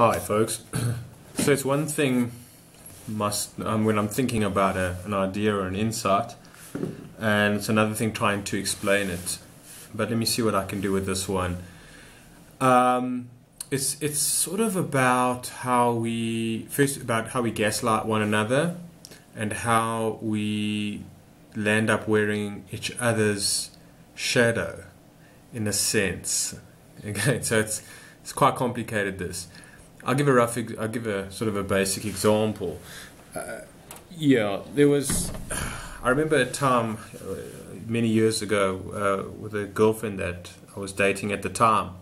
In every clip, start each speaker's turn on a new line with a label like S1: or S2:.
S1: Hi, folks. So it's one thing when I'm thinking about an idea or an insight, and it's another thing trying to explain it. But let me see what I can do with this one. It's sort of about how we gaslight one another, and how we land up wearing each other's shadow, in a sense. Okay, so it's quite complicated. This. I'll give a sort of a basic example. There was. I remember a time many years ago with a girlfriend that I was dating at the time.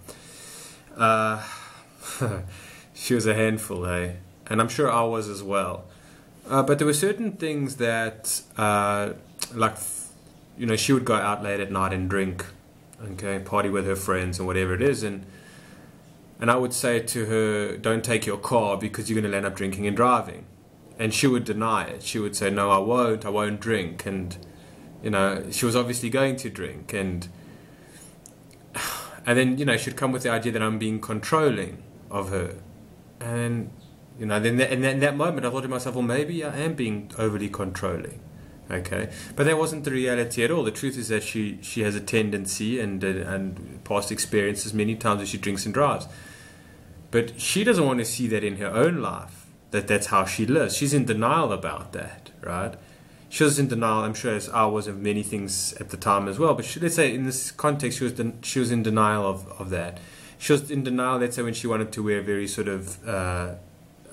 S1: She was a handful, hey, and I'm sure I was as well. But there were certain things that, she would go out late at night and drink, okay, party with her friends and whatever it is, and I would say to her, don't take your car because you're going to end up drinking and driving. And she would deny it. She would say, no, I won't drink. And, she was obviously going to drink. And then, she'd come with the idea that I'm being controlling of her. And, then in that moment, I thought to myself, well, maybe I am being overly controlling. Okay, but that wasn't the reality at all. The truth is that she has a tendency and past experiences many times that she drinks and drives. But she doesn't want to see that in her own life, that's how she lives. She's in denial about that, right? She was in denial, I'm sure, as I was, of many things at the time as well. But let's say in this context, she was in denial of that. She was in denial, let's say, when she wanted to wear a very sort of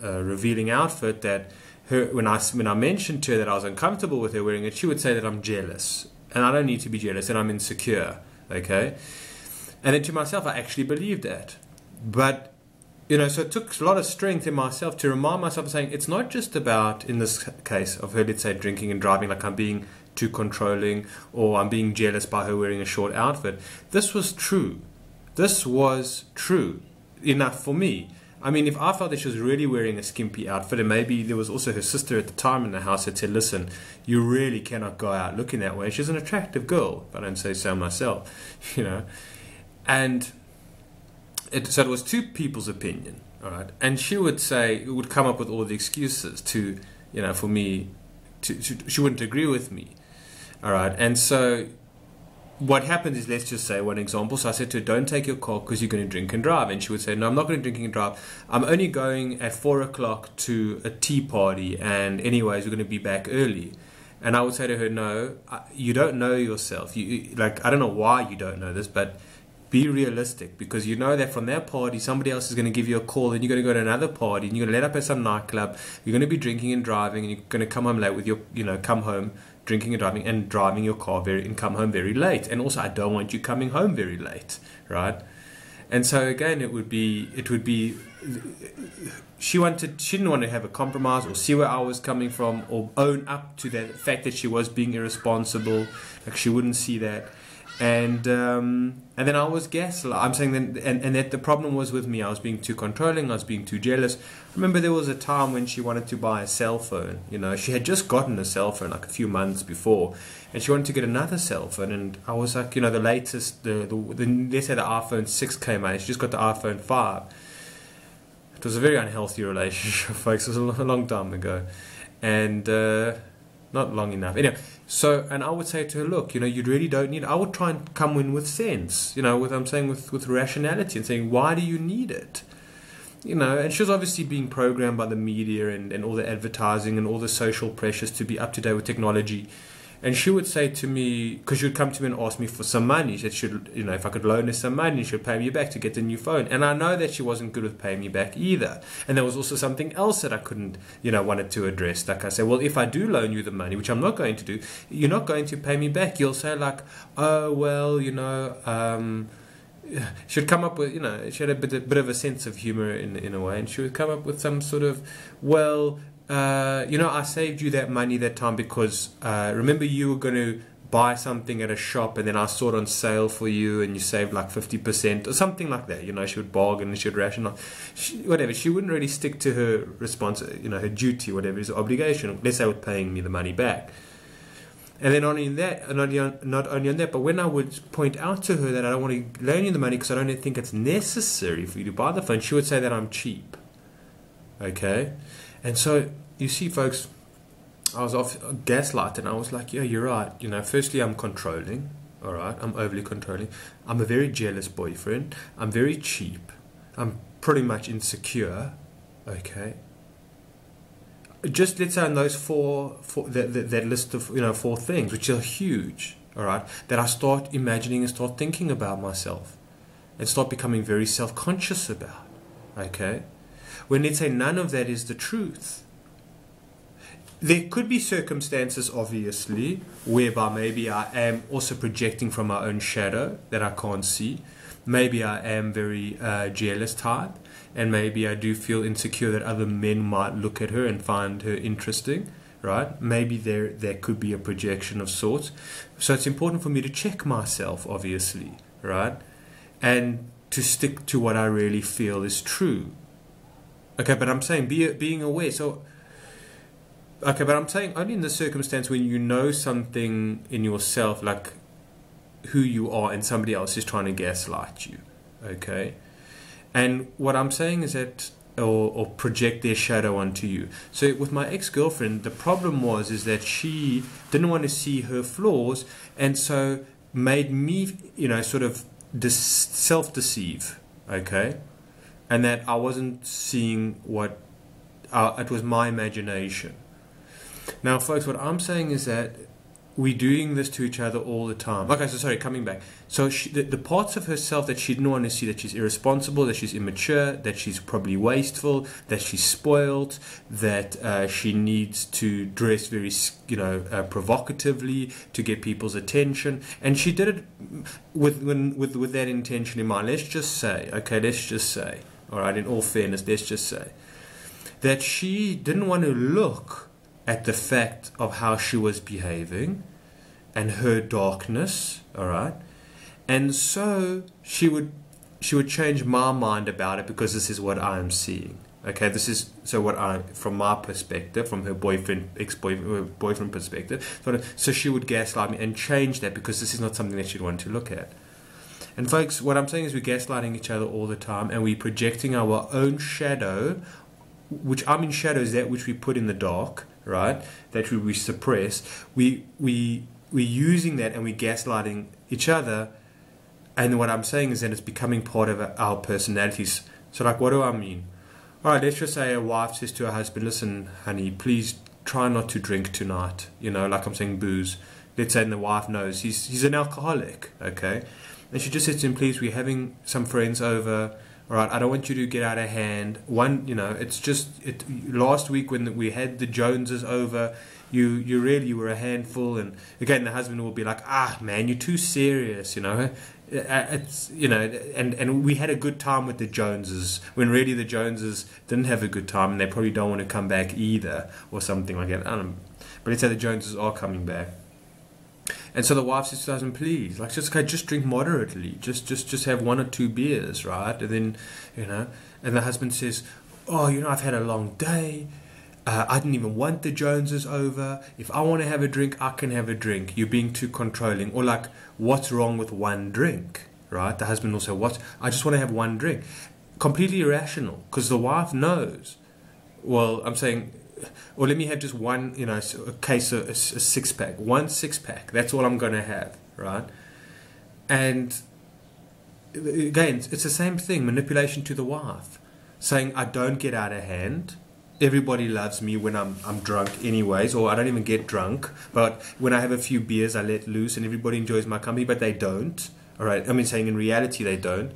S1: revealing outfit that when I mentioned to her that I was uncomfortable with her wearing it, she would say that I'm jealous. And I don't need to be jealous, and I'm insecure, okay? And then to myself, I actually believed that. But so it took a lot of strength in myself to remind myself of saying it's not just about, in this case of her, let's say, drinking and driving, like I'm being too controlling or I'm being jealous by her wearing a short outfit. This was true. This was true enough for me. I mean, if I felt that she was really wearing a skimpy outfit, and maybe there was also her sister at the time in the house that said, listen, you really cannot go out looking that way. She's an attractive girl, if I don't say so myself, And so it was two people's opinion, all right? And she would come up with all the excuses for me, she wouldn't agree with me, all right? And so what happened is, let's just say one example. So I said to her, don't take your car because you're going to drink and drive. And she would say, no, I'm not going to drink and drive. I'm only going at 4 o'clock to a tea party. And anyways, we're going to be back early. And I would say to her, no, you don't know yourself. I don't know why you don't know this, but be realistic, because you know that from that party, somebody else is going to give you a call, and you're going to go to another party, and you're going to let up at some nightclub. You're going to be drinking and driving, and you're going to come home late with come home drinking and driving your car and come home very late. And also, I don't want you coming home very late, right? And so again, it would be she didn't want to have a compromise or see where I was coming from or own up to the fact that she was being irresponsible. Like, she wouldn't see that. And then I was gaslit. I'm saying that the problem was with me. I was being too controlling. I was being too jealous. I remember there was a time when she wanted to buy a cell phone. She had just gotten a cell phone like a few months before, and she wanted to get another cell phone. And I was like, the latest, let's say the iPhone 6 came out. She just got the iPhone 5. It was a very unhealthy relationship, folks. It was a long time ago, and not long enough. Anyway, and I would say to her, look, you really don't need it. I would try and come in with sense, with rationality, and saying, why do you need it? And she was obviously being programmed by the media and all the advertising and all the social pressures to be up to date with technology. And she would say to me, because she would come to me and ask me for some money, she said, if I could loan her some money, she would pay me back to get the new phone. And I know that she wasn't good with paying me back either. And there was also something else that I couldn't, wanted to address. Like I said, well, if I do loan you the money, which I'm not going to do, you're not going to pay me back. You'll say like, oh, well, she'd come up with, she had a bit of a sense of humor in a way. And she would come up with some sort of, well, I saved you that money that time because remember you were going to buy something at a shop and then I saw it on sale for you and you saved like 50% or something like that. She would bargain and she would rationalize. Whatever. She wouldn't really stick to her response, her duty, whatever is obligation. Let's say with paying me the money back. And then not only on that, but when I would point out to her that I don't want to loan you the money because I don't think it's necessary for you to buy the phone, she would say that I'm cheap. Okay? And so, you see, folks, I was off gaslight, and I was like, yeah, you're right. You know, firstly, I'm controlling. All right, I'm overly controlling. I'm a very jealous boyfriend. I'm very cheap. I'm pretty much insecure. Okay. Just let's say on those that list of 4 things, which are huge. All right, that I start imagining and start thinking about myself, and start becoming very self-conscious about. Okay, when let's say none of that is the truth. There could be circumstances, obviously, whereby maybe I am also projecting from my own shadow that I can't see. Maybe I am very jealous type, and maybe I do feel insecure that other men might look at her and find her interesting, right? Maybe there could be a projection of sorts. So it's important for me to check myself, obviously, right? And to stick to what I really feel is true. Okay, but I'm saying being aware. Okay, but I'm saying only in the circumstance when you know something in yourself, like who you are, and somebody else is trying to gaslight you. Okay? And what I'm saying is that, or project their shadow onto you. So with my ex-girlfriend, the problem is that she didn't want to see her flaws, and so made me, sort of self-deceive. Okay? And that I wasn't seeing what, it was my imagination. Now, folks, what I'm saying is that we're doing this to each other all the time. Okay, so sorry, coming back. So the parts of herself that she didn't want to see, that she's irresponsible, that she's immature, that she's probably wasteful, that she's spoiled, that she needs to dress very, provocatively to get people's attention. And she did it with that intention in mind. Let's just say, all right, in all fairness, let's just say that she didn't want to look at the fact of how she was behaving and her darkness, all right? And so she would change my mind about it, because this is what I'm seeing. Okay, this is from my perspective, from her boyfriend perspective. So she would gaslight me and change that, because this is not something that she'd want to look at. And folks, what I'm saying is we're gaslighting each other all the time, and we're projecting our own shadow, which I mean shadow is that which we put in the dark, right? That we suppress. We're using that, and we're gaslighting each other. And what I'm saying is that it's becoming part of our personalities. So, like, what do I mean? All right, let's just say a wife says to her husband, "Listen, honey, please try not to drink tonight." Like I'm saying, booze. Let's say, and the wife knows he's an alcoholic. Okay, and she just says to him, "Please, we're having some friends over. All right, I don't want you to get out of hand. It's just last week when we had the Joneses over, you were a handful." And again, the husband will be like, "Ah, man, you're too serious, It's and we had a good time with the Joneses, when really the Joneses didn't have a good time, and they probably don't want to come back either, or something like that. I don't know. But let's say the Joneses are coming back. And so the wife says to the husband, "Please, just drink moderately. Just have 1 or 2 beers, right?" And then, and the husband says, "Oh, I've had a long day. I didn't even want the Joneses over. If I want to have a drink, I can have a drink. You're being too controlling." Or like, "What's wrong with 1 drink?" Right? The husband will say, "I just want to have 1 drink." Completely irrational, because the wife knows. Well, I'm saying, or let me have just one, a case of a 6-pack, 1 6-pack. That's all I'm going to have, right? And again, it's the same thing, manipulation to the wife, saying, "I don't get out of hand. Everybody loves me when I'm drunk anyways, or I don't even get drunk, but when I have a few beers, I let loose, and everybody enjoys my company," but they don't. All right, I mean, saying in reality they don't.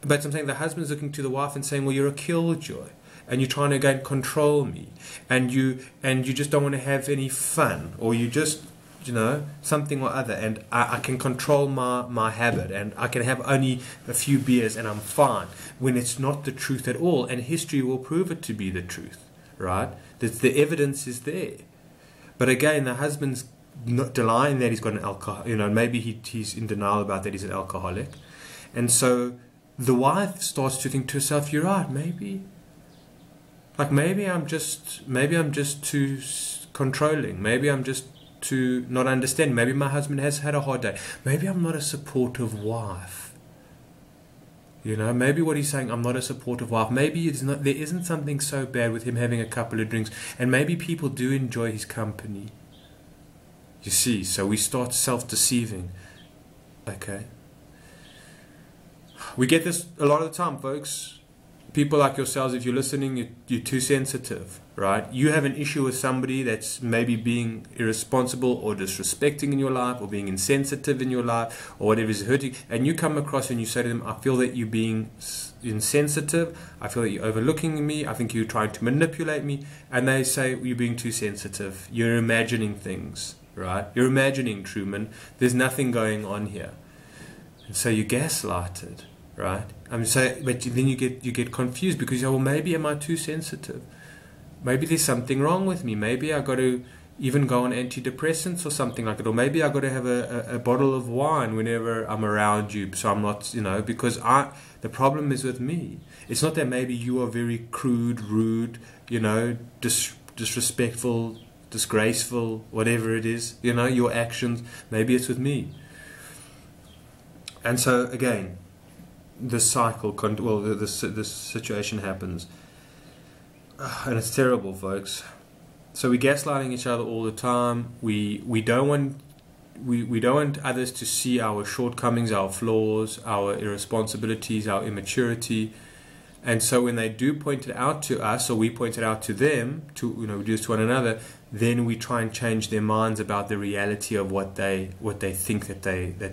S1: But I'm saying the husband's looking to the wife and saying, "Well, you're a killjoy, and you're trying to again control me, and you just don't want to have any fun, or you just something or other, and I can control my habit, and I can have only a few beers and I'm fine," when it's not the truth at all, and history will prove it to be the truth, right? The evidence is there. But again, the husband's not denying that he's got an alcohol, maybe he's in denial about that he's an alcoholic, and so the wife starts to think to herself, "You're right, maybe I'm just too controlling. Maybe I'm just too not understanding. Maybe my husband has had a hard day. Maybe I'm not a supportive wife." You know, maybe what he's saying, I'm not a supportive wife. Maybe it's not, there isn't something so bad with him having a couple of drinks. And maybe people do enjoy his company. You see, so we start self-deceiving. Okay. We get this a lot of the time, folks. People like yourselves, if you're listening, you're too sensitive, right? You have an issue with somebody that's maybe being irresponsible or disrespecting in your life or being insensitive in your life or whatever is hurting, and you come across and you say to them, I feel that you're being insensitive, I feel that you're overlooking me, I think you're trying to manipulate me, and they say, you're being too sensitive, you're imagining things, right? You're imagining, Truman, there's nothing going on here. And so you're gaslighted. Right? But then you get confused because you say, well, maybe am I too sensitive? Maybe there's something wrong with me. Maybe I got to even go on antidepressants or something like that. Or maybe I got to have a bottle of wine whenever I'm around you, so I'm not, because the problem is with me. It's not that maybe you are very crude, rude, disrespectful, disgraceful, whatever it is, your actions. Maybe it's with me. And so again, this cycle, this situation happens, and it's terrible, folks. So we're gaslighting each other all the time. We don't want others to see our shortcomings, our flaws, our irresponsibilities, our immaturity. And so when they do point it out to us, or we point it out to them, we do this to one another, then we try and change their minds about the reality of what they think that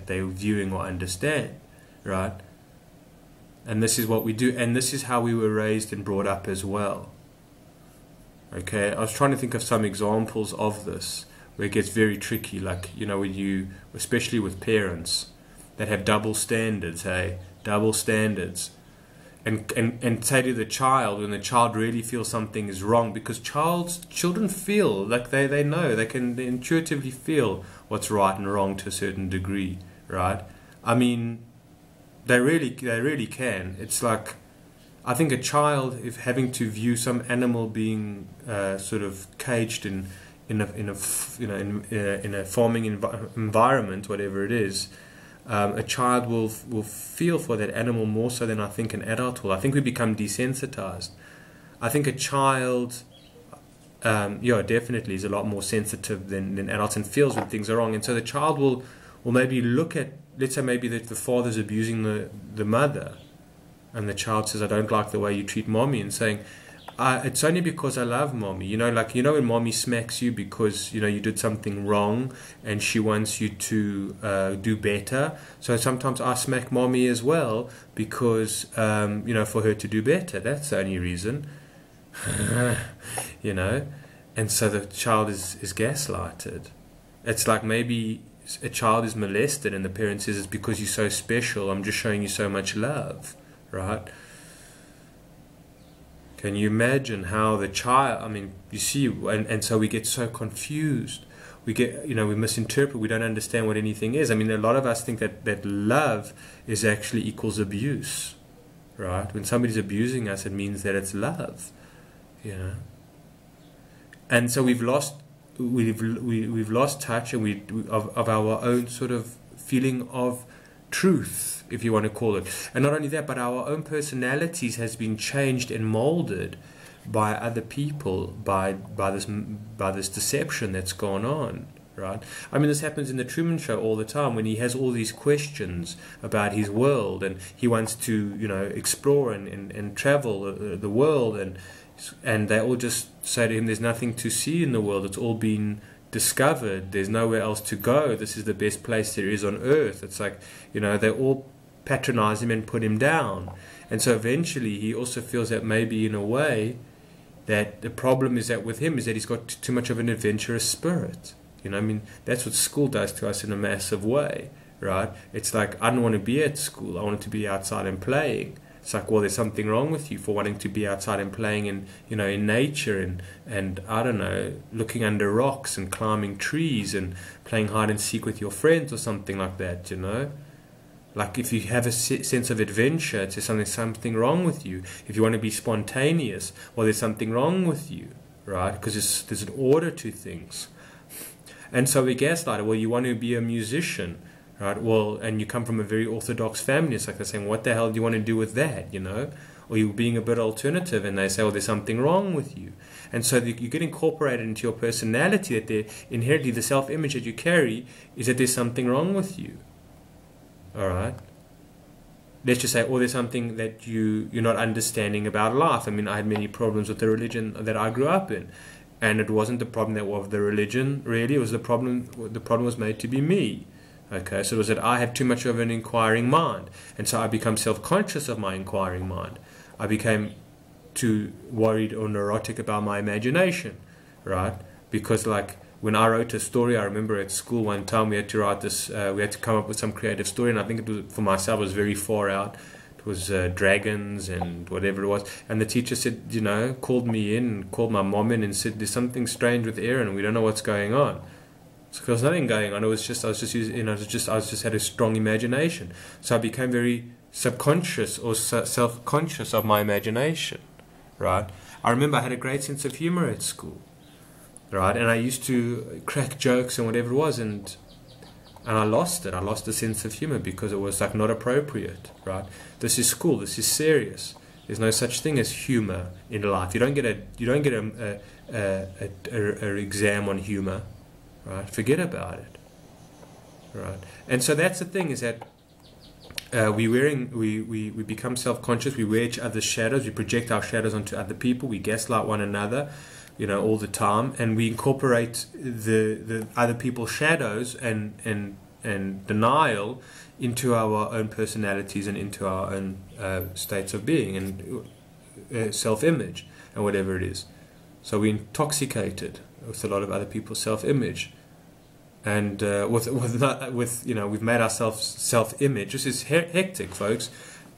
S1: they're viewing or understand, right? And this is what we do, and this is how we were raised and brought up as well. Okay, I was trying to think of some examples of this where it gets very tricky, like, when you, especially with parents that have double standards, double standards. And say to the child, when the child really feels something is wrong, because children feel like they know, they intuitively feel what's right and wrong to a certain degree, right? I mean, they really can. It's like, I think a child, if having to view some animal being sort of caged in a farming environment, whatever it is, a child will feel for that animal more so than I think an adult will. I think we become desensitized. I think a child, definitely is a lot more sensitive than adults and feels when things are wrong. And so the child will maybe look at, let's say maybe that the father's abusing the mother, and the child says, I don't like the way you treat mommy, and saying, it's only because I love mommy. When mommy smacks you because, you did something wrong and she wants you to do better. So sometimes I smack mommy as well because, for her to do better. That's the only reason. And so the child is gaslighted. It's like maybe a child is molested and the parent says, it's because you're so special, I'm just showing you so much love, right? Can you imagine how the child, you see, and so we get so confused. We get, we misinterpret, we don't understand what anything is. A lot of us think that love is actually equals abuse, right? When somebody's abusing us, it means that it's love, And so we've lost touch of our own sort of feeling of truth, if you want to call it. And not only that, but our own personalities has been changed and molded by other people, by this deception that's gone on, right? This happens in the Truman Show all the time, when he has all these questions about his world and he wants to explore and travel the world, and they all just say to him, there's nothing to see in the world, it's all been discovered, there's nowhere else to go, this is the best place there is on earth. It's like, they all patronize him and put him down. And so eventually he also feels that maybe in a way that the problem is that with him is that he's got too much of an adventurous spirit. That's what school does to us in a massive way, right? It's like, I don't want to be at school, I want to be outside and playing. It's like, well, there's something wrong with you for wanting to be outside and playing in nature and I don't know, looking under rocks and climbing trees and playing hide and seek with your friends or something like that, Like if you have a sense of adventure, it's something wrong with you. If you want to be spontaneous, well, there's something wrong with you, right? Because there's an order to things. And so we gaslight, well, you want to be a musician. right? Well, and you come from a very orthodox family. It's like they're saying, what the hell do you want to do with that, Or you're being a bit alternative, and they say, well, there's something wrong with you. And so you get incorporated into your personality, that inherently the self-image that you carry is that there's something wrong with you. All right? Let's just say, or there's something that you're not understanding about life. I mean, I had many problems with the religion that I grew up in. And it wasn't the problem that was the religion, really. It was the problem was made to be me. Okay, so it was that I had too much of an inquiring mind. And so I become self-conscious of my inquiring mind. I became too worried or neurotic about my imagination, right? Because like when I wrote a story, I remember at school one time we had to write this, we had to come up with some creative story, and I think it was, for myself, it was very far out. It was dragons and whatever it was. And the teacher said, called me in, called my mom in and said, there's something strange with Aaron, we don't know what's going on. So there was nothing going on. I was just had a strong imagination. So I became very subconscious or self-conscious of my imagination, right? I remember I had a great sense of humor at school, right? And I used to crack jokes and whatever it was, and I lost it. I lost the sense of humor because it was like not appropriate, right? This is school. This is serious. There's no such thing as humor in life. You don't get a exam on humor, right? Forget about it, right? And so that's the thing, is that we become self-conscious. We wear each other's shadows. We project our shadows onto other people. We gaslight one another, all the time, and we incorporate the other people's shadows and denial into our own personalities and into our own states of being and self-image and whatever it is. So we're intoxicated with a lot of other people's self-image. And we've made ourselves self-image. This is hectic, folks.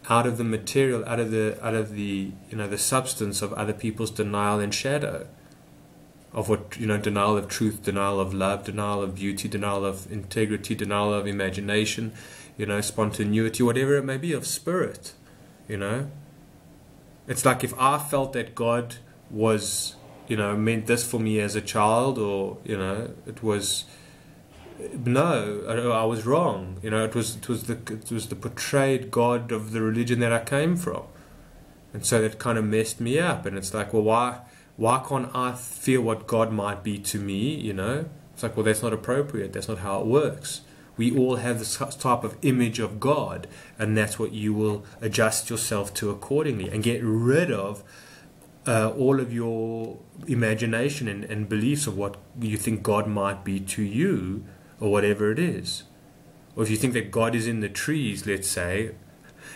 S1: Out of the material, out of the the substance of other people's denial and shadow, of what denial of truth, denial of love, denial of beauty, denial of integrity, denial of imagination, spontaneity, whatever it may be, of spirit. It's like if I felt that God was meant this for me as a child, or it was. No, I was wrong. It was the portrayed God of the religion that I came from, and so that kind of messed me up. And it's like, well, why can't I feel what God might be to me? It's like, well, that's not appropriate. That's not how it works. We all have this type of image of God, and that's what you will adjust yourself to accordingly, and get rid of all of your imagination and beliefs of what you think God might be to you, or whatever it is. Or if you think that God is in the trees, let's say,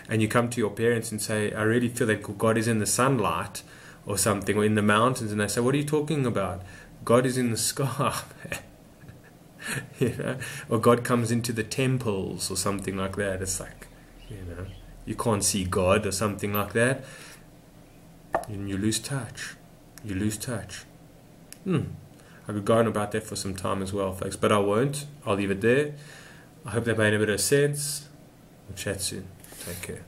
S1: and you come to your parents and say, I really feel that God is in the sunlight or something, or in the mountains, and they say, what are you talking about? God is in the sky. Or God comes into the temples or something like that. It's like, you can't see God or something like that, and you lose touch. I could go on about that for some time as well, folks, but I won't. I'll leave it there. I hope that made a bit of sense. We'll chat soon. Take care.